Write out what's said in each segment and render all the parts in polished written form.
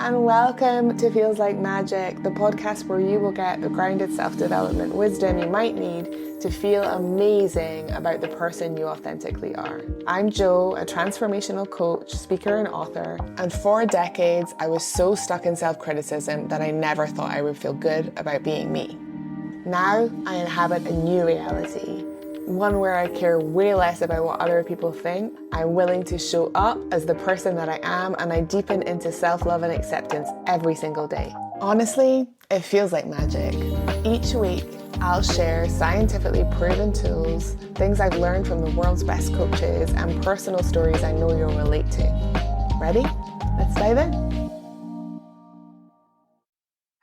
and welcome to Feels Like Magic, the podcast where you will get the grounded self-development wisdom you might need to feel amazing about the person you authentically are. I'm Jo, a transformational coach, speaker, and author, and for decades I was so stuck in self-criticism that I never thought I would feel good about being me. Now I inhabit a new reality, one where I care way less about what other people think. I'm willing to show up as the person that I am, and I deepen into self-love and acceptance every single day. Honestly, it feels like magic. Each week, I'll share scientifically proven tools, things I've learned from the world's best coaches, and personal stories I know you'll relate to. Ready? Let's dive in.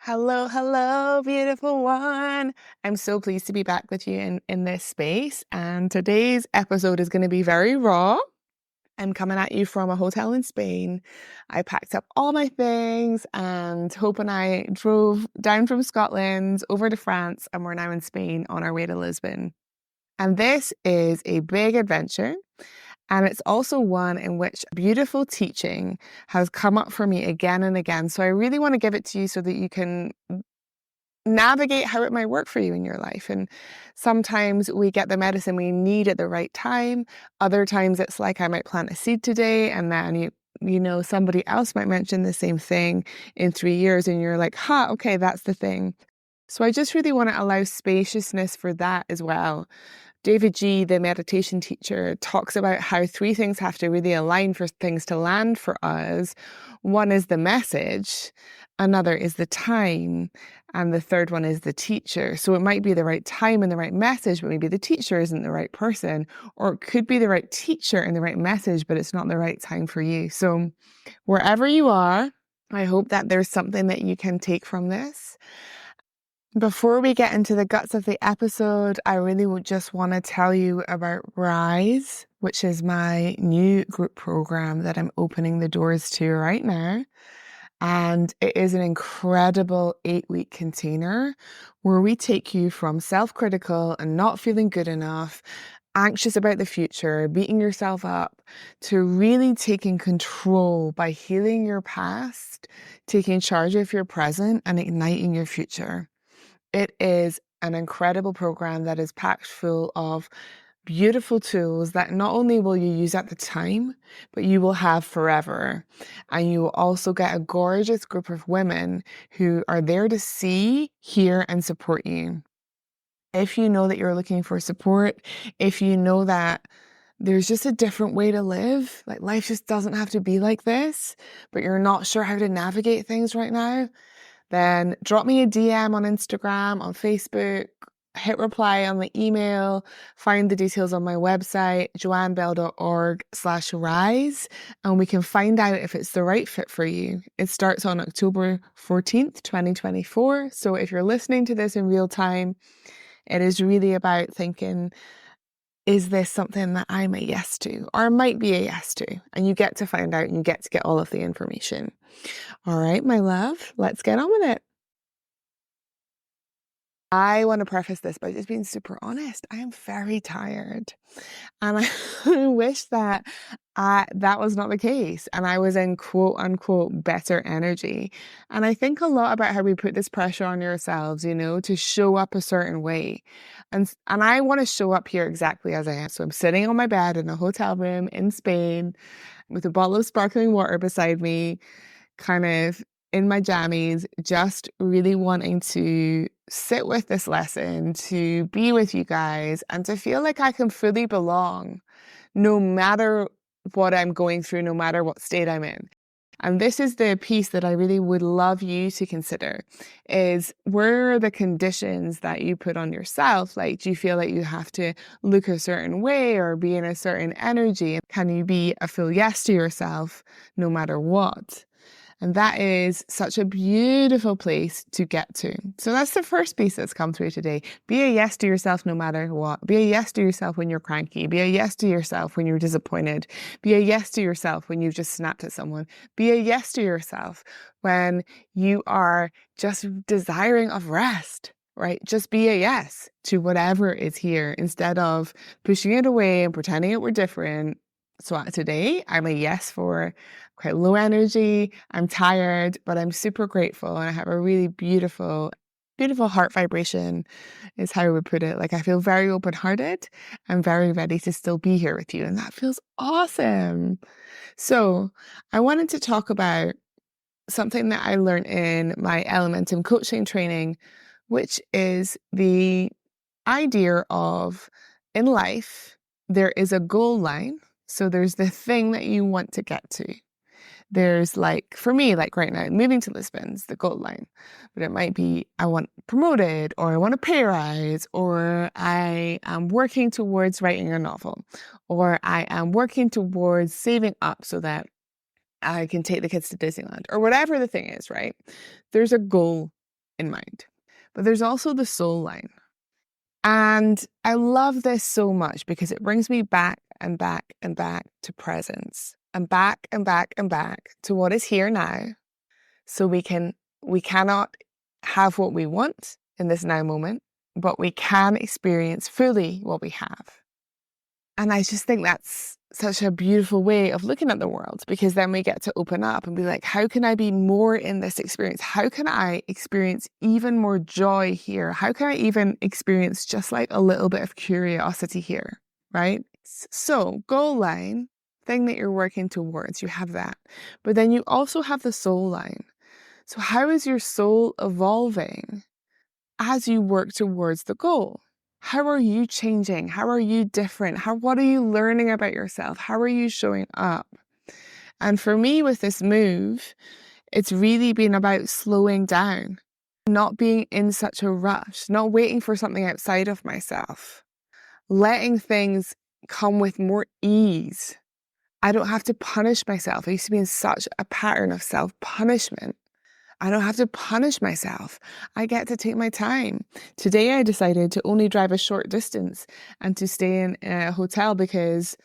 Hello, beautiful one. I'm so pleased to be back with you in this space. And today's episode is going to be very raw. I'm coming at you from a hotel in Spain. I packed up all my things and Hope and I drove down from Scotland over to France, and we're now in Spain on our way to Lisbon. And this is a big adventure. And it's also one in which beautiful teaching has come up for me again and again. So I really want to give it to you so that you can navigate how it might work for you in your life. And sometimes we get the medicine we need at the right time. Other times it's like I might plant a seed today, and then somebody else might mention the same thing in 3 years, and you're like, okay, that's the thing. So I just really want to allow spaciousness for that as well. David G., the meditation teacher, talks about how 3 things have to really align for things to land for us. One is the message, another is the time, and the third one is the teacher. So it might be the right time and the right message, but maybe the teacher isn't the right person, or it could be the right teacher and the right message, but it's not the right time for you. So wherever you are, I hope that there's something that you can take from this. Before we get into the guts of the episode, I really would just want to tell you about Rise, which is my new group program that I'm opening the doors to right now. And it is an incredible 8-week container where we take you from self-critical and not feeling good enough, anxious about the future, beating yourself up, to really taking control by healing your past, taking charge of your present, and igniting your future. It is an incredible program that is packed full of beautiful tools that not only will you use at the time, but you will have forever. And you will also get a gorgeous group of women who are there to see, hear, and support you. If you know that you're looking for support, if you know that there's just a different way to live, like life just doesn't have to be like this, but you're not sure how to navigate things right now, then drop me a DM on Instagram, on Facebook, hit reply on the email, find the details on my website, joannebell.org/rise, and we can find out if it's the right fit for you. It starts on October 14th, 2024. So if you're listening to this in real time, it is really about thinking, is this something that I'm a yes to, or might be a yes to? And you get to find out, and you get to get all of the information. All right, my love, let's get on with it. I want to preface this by just being super honest. I am very tired, and I wish that that was not the case, and I was in quote unquote better energy. And I think a lot about how we put this pressure on yourselves, to show up a certain way, and I want to show up here exactly as I am. So I'm sitting on my bed in a hotel room in Spain with a bottle of sparkling water beside me, kind of in my jammies, just really wanting to sit with this lesson, to be with you guys, and to feel like I can fully belong no matter what I'm going through, no matter what state I'm in. And this is the piece that I really would love you to consider, is where are the conditions that you put on yourself? Like, do you feel like you have to look a certain way or be in a certain energy? Can you be a full yes to yourself no matter what? And that is such a beautiful place to get to. So that's the first piece that's come through today. Be a yes to yourself no matter what. Be a yes to yourself when you're cranky. Be a yes to yourself when you're disappointed. Be a yes to yourself when you've just snapped at someone. Be a yes to yourself when you are just desiring of rest, right? Just be a yes to whatever is here instead of pushing it away and pretending it were different. So today I'm a yes for quite low energy. I'm tired, but I'm super grateful. And I have a really beautiful, beautiful heart vibration is how I would put it. Like I feel very open-hearted. I'm very ready to still be here with you. And that feels awesome. So I wanted to talk about something that I learned in my Elementum coaching training, which is the idea of in life, there is a goal line. So there's the thing that you want to get to. There's like, for me, like right now, moving to Lisbon's the goal line. But it might be I want promoted, or I want a pay rise, or I am working towards writing a novel, or I am working towards saving up so that I can take the kids to Disneyland, or whatever the thing is, right? There's a goal in mind. But there's also the soul line. And I love this so much because it brings me back and back and back to presence, and back and back and back to what is here now. So we cannot have what we want in this now moment, but we can experience fully what we have. And I just think that's such a beautiful way of looking at the world, because then we get to open up and be like, how can I be more in this experience? How can I experience even more joy here? How can I even experience just like a little bit of curiosity here, right? So goal line, thing that you're working towards, you have that. But then you also have the soul line. So how is your soul evolving as you work towards the goal? How are you changing? How are you different? What are you learning about yourself? How are you showing up? And for me with this move, it's really been about slowing down, not being in such a rush, not waiting for something outside of myself, letting things come with more ease. I don't have to punish myself. I used to be in such a pattern of self-punishment. I don't have to punish myself. I get to take my time. Today I decided to only drive a short distance and to stay in a hotel because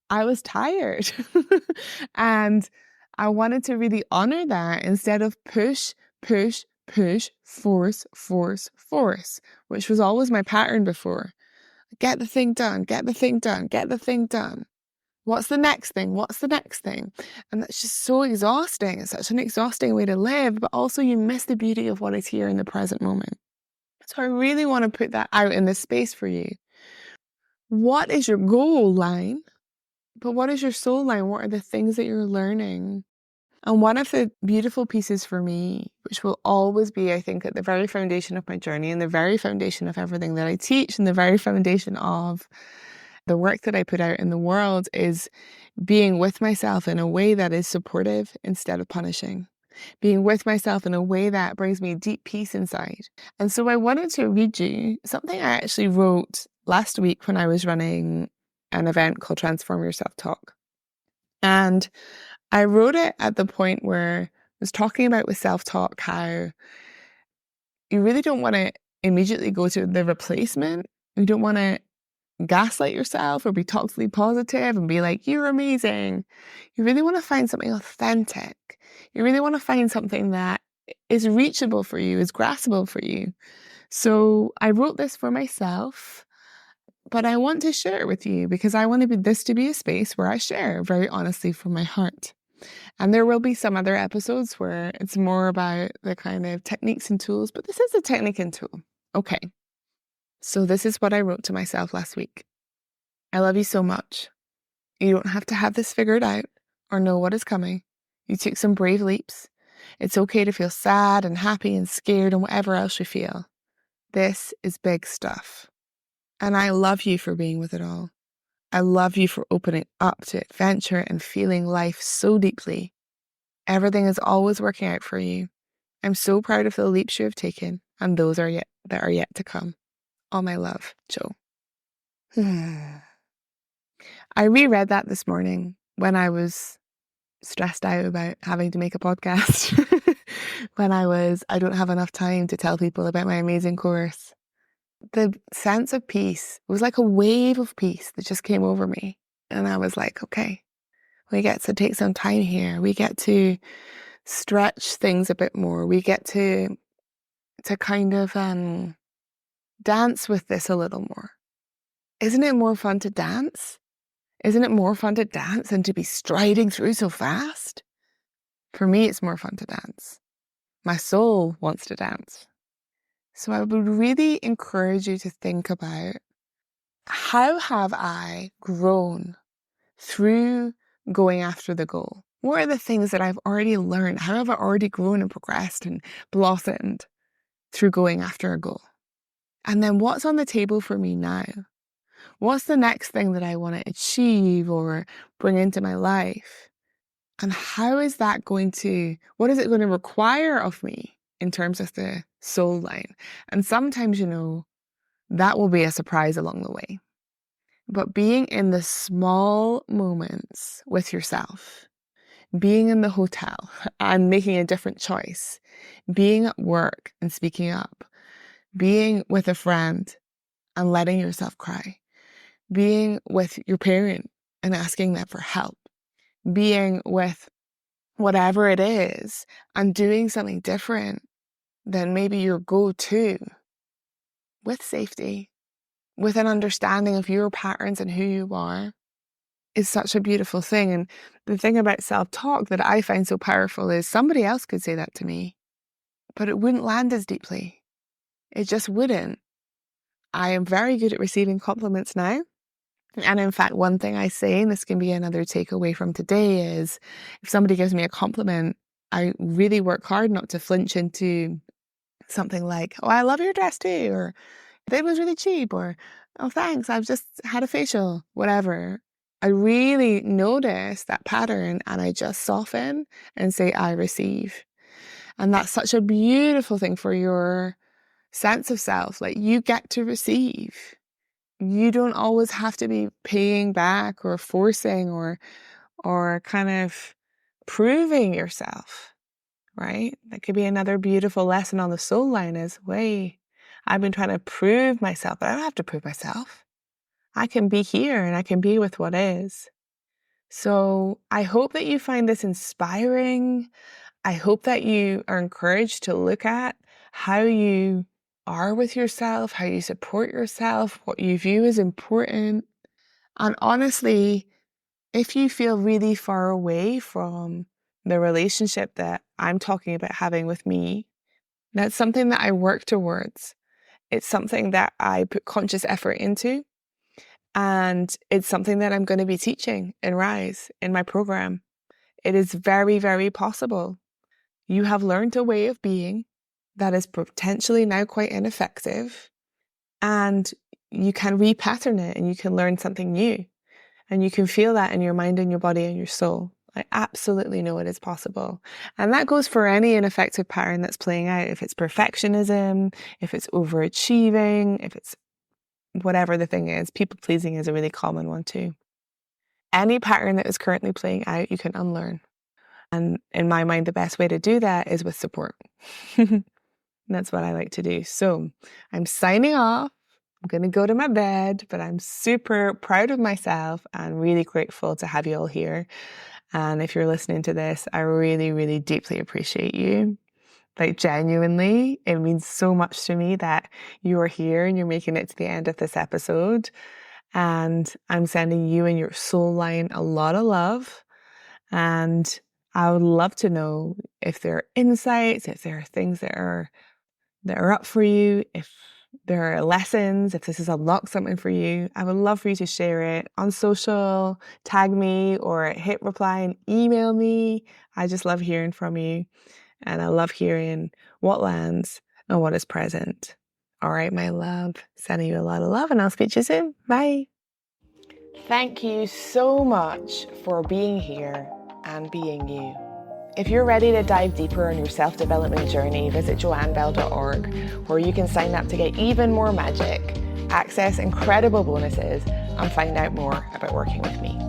I was tired. And I wanted to really honor that instead of push, push, push, force, force, force, which was always my pattern before. Get the thing done, get the thing done, get the thing done. What's the next thing? What's the next thing? And that's just so exhausting. It's such an exhausting way to live, but also you miss the beauty of what is here in the present moment. So I really want to put that out in this space for you. What is your goal line? But what is your soul line? What are the things that you're learning? And one of the beautiful pieces for me, which will always be, I think, at the very foundation of my journey and the very foundation of everything that I teach and the very foundation of the work that I put out in the world, is being with myself in a way that is supportive instead of punishing. Being with myself in a way that brings me deep peace inside. And so I wanted to read you something I actually wrote last week when I was running an event called Transform Your Self-Talk. And I wrote it at the point where I was talking about with self-talk how you really don't want to immediately go to the replacement. You don't want to gaslight yourself or be toxically positive and be like, you're amazing. You really want to find something authentic. You really want to find something that is reachable for you, is graspable for you. So I wrote this for myself, but I want to share it with you because I want this to be a space where I share very honestly from my heart. And there will be some other episodes where it's more about the kind of techniques and tools, but this is a technique and tool. Okay. So this is what I wrote to myself last week. I love you so much. You don't have to have this figured out or know what is coming. You took some brave leaps. It's okay to feel sad and happy and scared and whatever else you feel. This is big stuff. And I love you for being with it all. I love you for opening up to adventure and feeling life so deeply. Everything is always working out for you. I'm so proud of the leaps you have taken and those that are yet to come. All my love, Joe. I reread that this morning when I was stressed out about having to make a podcast. When I don't have enough time to tell people about my amazing course. The sense of peace was like a wave of peace that just came over me. And I was like, okay, we get to take some time here. We get to stretch things a bit more. We get to kind of dance with this a little more. Isn't it more fun to dance? Isn't it more fun to dance than to be striding through so fast? For me, it's more fun to dance. My soul wants to dance. So I would really encourage you to think about, how have I grown through going after the goal? What are the things that I've already learned? How have I already grown and progressed and blossomed through going after a goal? And then what's on the table for me now? What's the next thing that I want to achieve or bring into my life? And how is that what is it going to require of me in terms of the soul line? And sometimes, that will be a surprise along the way. But being in the small moments with yourself, being in the hotel and making a different choice, being at work and speaking up, being with a friend and letting yourself cry, being with your parent and asking them for help, being with whatever it is and doing something different than maybe your go-to, with safety, with an understanding of your patterns and who you are, is such a beautiful thing. And the thing about self-talk that I find so powerful is somebody else could say that to me, but it wouldn't land as deeply. It just wouldn't. I am very good at receiving compliments now. And in fact, one thing I say, and this can be another takeaway from today, is if somebody gives me a compliment, I really work hard not to flinch into something like, oh, I love your dress too, or it was really cheap, or oh, thanks, I've just had a facial, whatever. I really notice that pattern and I just soften and say, I receive. And that's such a beautiful thing for your sense of self. Like, you get to receive. You don't always have to be paying back or forcing or kind of proving yourself, right? That could be another beautiful lesson on the soul line is, wait, I've been trying to prove myself, but I don't have to prove myself. I can be here and I can be with what is. So I hope that you find this inspiring. I hope that you are encouraged to look at how you are with yourself, how you support yourself, what you view as important. And honestly, if you feel really far away from the relationship that I'm talking about having with me, that's something that I work towards. It's something that I put conscious effort into. And it's something that I'm going to be teaching in Rise in my program. It is very, very possible. You have learned a way of being that is potentially now quite ineffective, and you can repattern it and you can learn something new, and you can feel that in your mind and your body and your soul. I absolutely know it is possible. And that goes for any ineffective pattern that's playing out. If it's perfectionism, if it's overachieving, if it's whatever the thing is, people pleasing is a really common one too. Any pattern that is currently playing out, you can unlearn. And in my mind, the best way to do that is with support. That's what I like to do. So I'm signing off. I'm going to go to my bed, but I'm super proud of myself and really grateful to have you all here. And if you're listening to this, I really, really deeply appreciate you. Like, genuinely, it means so much to me that you are here and you're making it to the end of this episode. And I'm sending you and your soul line a lot of love. And I would love to know if there are insights, if there are things that are up for you, if there are lessons, if this has unlocked something for you. I would love for you to share it on social, tag me, or hit reply and email me. I just love hearing from you. And I love hearing what lands and what is present. All right, my love. Sending you a lot of love, and I'll speak to you soon. Bye. Thank you so much for being here and being you. If you're ready to dive deeper on your self-development journey, visit joannebell.org, where you can sign up to get even more magic, access incredible bonuses, and find out more about working with me.